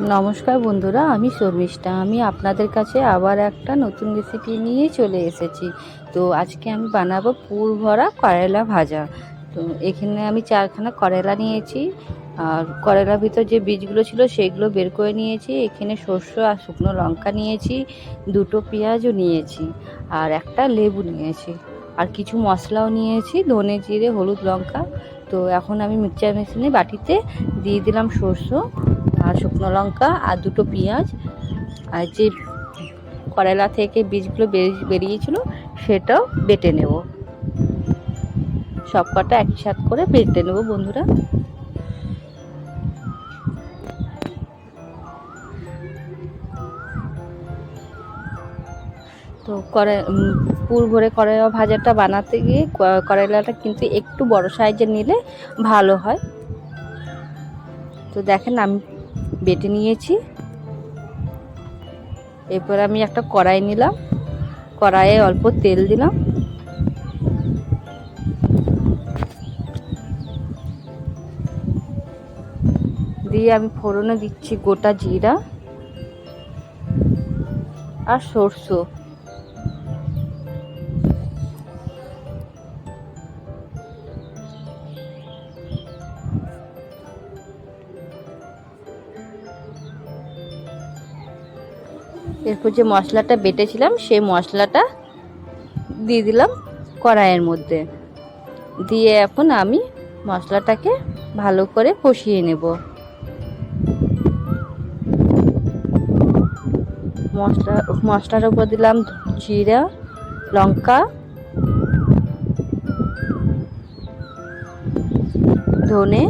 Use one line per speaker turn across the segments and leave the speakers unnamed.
নমস্কার বন্ধুরা, আমি শর্মিষ্ঠা। আমি আপনাদের কাছে আবার একটা নতুন রেসিপি নিয়ে চলে এসেছি। তো আজকে আমি বানাবো পুর ভরা করলা ভাজা। তো এখানে আমি 4খানা করলা নিয়েছি, আর করলার ভিতর যে বীজগুলো ছিল সেগুলো বের করে নিয়েছি। এখানে সর্ষে আর শুকনো লঙ্কা নিয়েছি, 2টো পেঁয়াজও নিয়েছি, আর একটা লেবু নিয়েছি, আর কিছু মশলাও নিয়েছি, ধনে জিরে হলুদ লঙ্কা। তো এখন আমি মিক্সচার মেশিনে বাটিতে দিয়ে দিলাম সর্ষে আর শুকনো লঙ্কা আর 2টো পেঁয়াজ, আর যে করলা থেকে বীজগুলো বেরিয়েছিল সেটাও বেটে নেব। সব কটা একই সাথ করে বেটে নেব বন্ধুরা। তো পুর ভরে করলা ভাজাটা বানাতে গিয়ে করলাটা কিন্তু একটু বড় সাইজের নিলে ভালো হয়। তো দেখেন আমি বেটে নিয়েছি। এরপর আমি একটা কড়াই নিলাম, কড়াইয়ে অল্প তেল দিলাম, দিয়ে আমি ফোড়নে দিচ্ছি গোটা জিরা আর সরষে। এরপর যে মশলাটা বেটেছিলাম সেই মশলাটা দিয়ে দিলাম কড়াইয়ের মধ্যে, দিয়ে এখন আমি মশলাটাকে ভালো করে কষিয়ে নেব। মশলার উপর দিলাম জিরা, লঙ্কা, ধনে,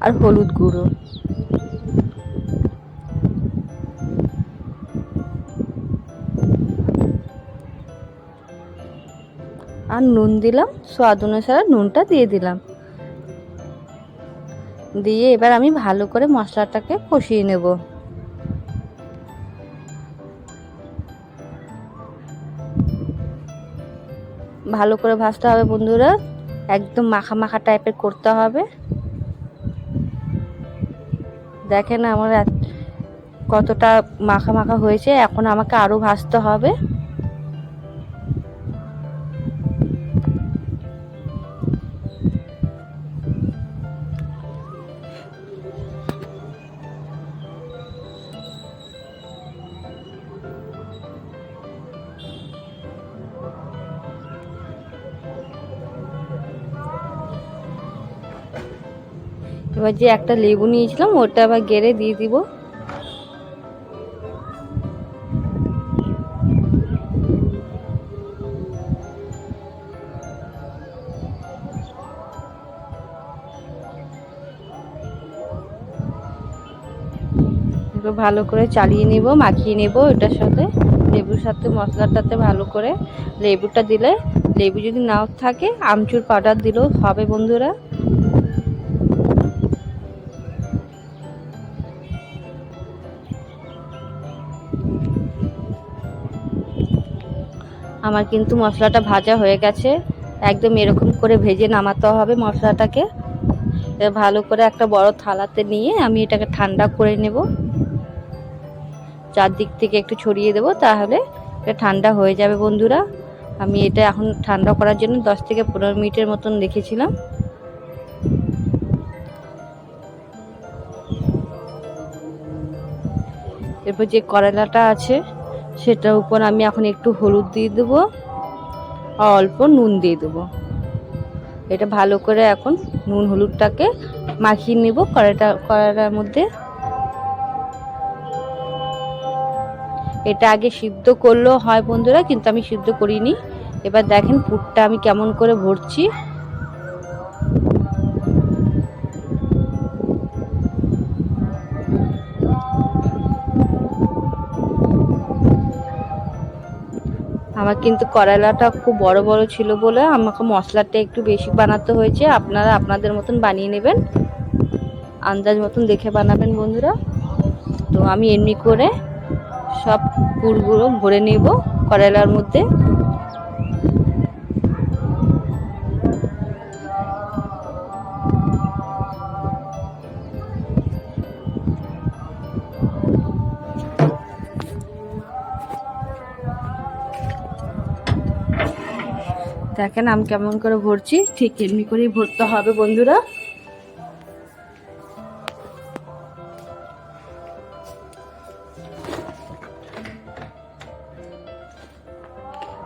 আর হলুদ গুঁড়ো। আর নুন দিলাম, স্বাদ অনুসারে নুনটা দিয়ে দিলাম। দিয়ে এবার আমি ভালো করে মশলাটাকে কষিয়ে নেব। ভালো করে ভাজতে হবে বন্ধুরা, একদম মাখা মাখা টাইপের করতে হবে। দেখেন আমার কতটা মাখা মাখা হয়েছে, এখন আমাকে আরো ভাজতে হবে। এবার যে একটা লেবু নিয়েছিলাম ওটা আবার গেড়ে দিয়ে দিব। এবার ভালো করে চালিয়ে নিব, মাখিয়ে নেব এটার সাথে, লেবুর সাথে মশলাটাতে ভালো করে। লেবুটা দিলে, লেবু যদি নাও থাকে আমচুর পাউডার দিলেও হবে বন্ধুরা। আমার কিন্তু মশলাটা ভাজা হয়ে গেছে, একদম এরকম করে ভেজে নামাতে হবে মশলাটাকে। ভালো করে একটা বড় থালাতে নিয়ে আমি এটাকে ঠান্ডা করে নেব, চারদিক থেকে একটু ছড়িয়ে দেব, তাহলে এটা ঠান্ডা হয়ে যাবে বন্ধুরা। আমি এটা এখন ঠান্ডা করার জন্য 10 থেকে 15 মিনিটের মতন রেখেছিলাম। এরপর যে করলাটা আছে সেটার উপর আমি এখন একটু হলুদ দিয়ে দেবো আর অল্প নুন দিয়ে দেবো। এটা ভালো করে এখন নুন হলুদটাকে মাখিয়ে নেব কড়াইটার মধ্যে। এটা আগে সিদ্ধ করলেও হয় বন্ধুরা, কিন্তু আমি সিদ্ধ করিনি। এবার দেখেন পুরটা আমি কেমন করে ভরছি। আমার কিন্তু করলাটা খুব বড় বড় ছিল বলে আমাকে মশলাটা একটু বেশি বানাতে হয়েছে। আপনারা আপনাদের মতন বানিয়ে নেবেন, আন্দাজ মতন দেখে বানাবেন বন্ধুরা। তো আমি এমনি করে সব পুরগুলো ভরে নেব করলার মধ্যে। দেখেন আমি কেমন করে ভরছি, ঠিক এমনি করেই ভরতে হবে বন্ধুরা।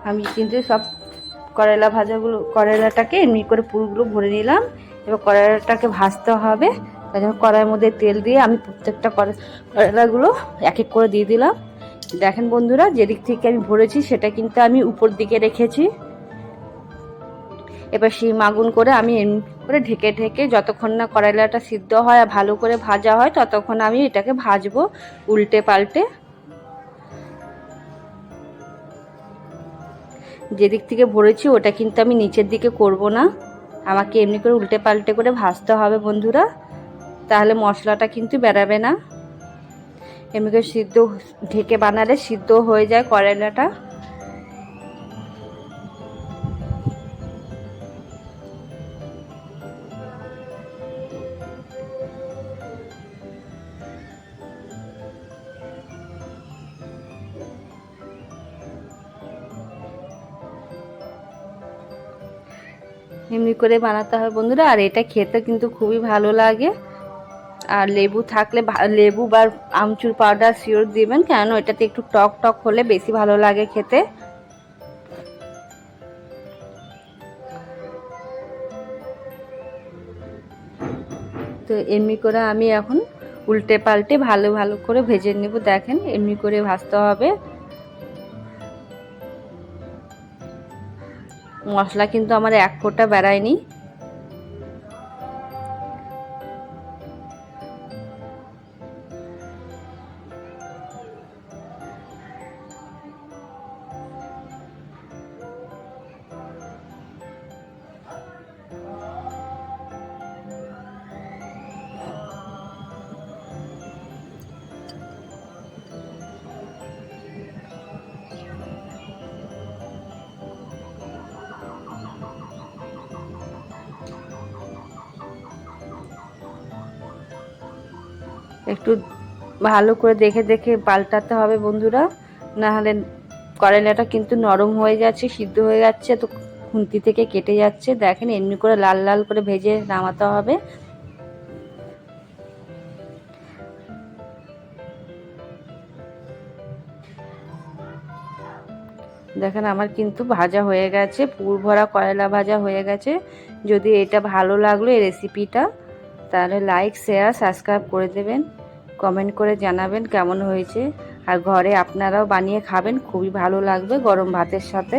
আমি কিন্তু সব করেলাটাকে এমনি করে পুরগুলো ভরে নিলাম। এবার করেলাটাকে ভাজতে হবে, তাই জন্য কড়াইয়ের মধ্যে তেল দিয়ে আমি প্রত্যেকটা করেলাগুলো এক এক করে দিয়ে দিলাম। দেখেন বন্ধুরা, যেদিক থেকে আমি ভরেছি সেটা কিন্তু আমি উপর দিকে রেখেছি। এবার শিম আগুন করে আমি এমনি করে ঢেকে ঢেকে যতক্ষণ না করেলাটা সিদ্ধ হয় আর ভালো করে ভাজা হয় ততক্ষণ আমি এটাকে ভাজবো উল্টে পাল্টে। যেদিক থেকে ভরেছি ওটা কিন্তু আমি নিচের দিকে করব না, আমাকে এমনি করে উল্টে পাল্টে করে ভাজতে হবে বন্ধুরা, তাহলে মশলাটা কিন্তু বেরাবে না। এমনি করে সিদ্ধ ঢেকে বানালে সিদ্ধ হয়ে যায় করেলাটা। এমনি করে বানাতে হবে বন্ধুরা, আর এটা খেতে কিন্তু খুবই ভালো লাগে। আর লেবু থাকলে লেবু বা আমচুর পাউডার শিওর দিবেন, কেন এটাতে একটু টক টক হলে বেশি ভালো লাগে খেতে। তো এমনি করে আমি এখন উল্টে পাল্টে ভালো ভালো করে ভেজে নেব। দেখেন এমনি করে ভাজতে হবে। মশলা কিন্তু আমার এক ফোঁটা বেরায়নি। একটু ভালো করে দেখে দেখে পাল্টাতে হবে বন্ধুরা, না হলে করেলাটা কিন্তু নরম হয়ে যাচ্ছে, সিদ্ধ হয়ে যাচ্ছে, তো খুন্তি থেকে কেটে যাচ্ছে। দেখেন এমনি করে লাল লাল করে ভেজে নামাতে হবে। দেখেন আমার কিন্তু ভাজা হয়ে গেছে, পুর ভরা করেলা ভাজা হয়ে গেছে। যদি এটা ভালো লাগলো এই রেসিপিটা, তাহলে লাইক শেয়ার সাবস্ক্রাইব করে দেবেন, কমেন্ট করে জানাবেন কেমন হয়েছে। আর ঘরে আপনারাও বানিয়ে খাবেন, খুবই ভালো লাগবে গরম ভাতের সাথে।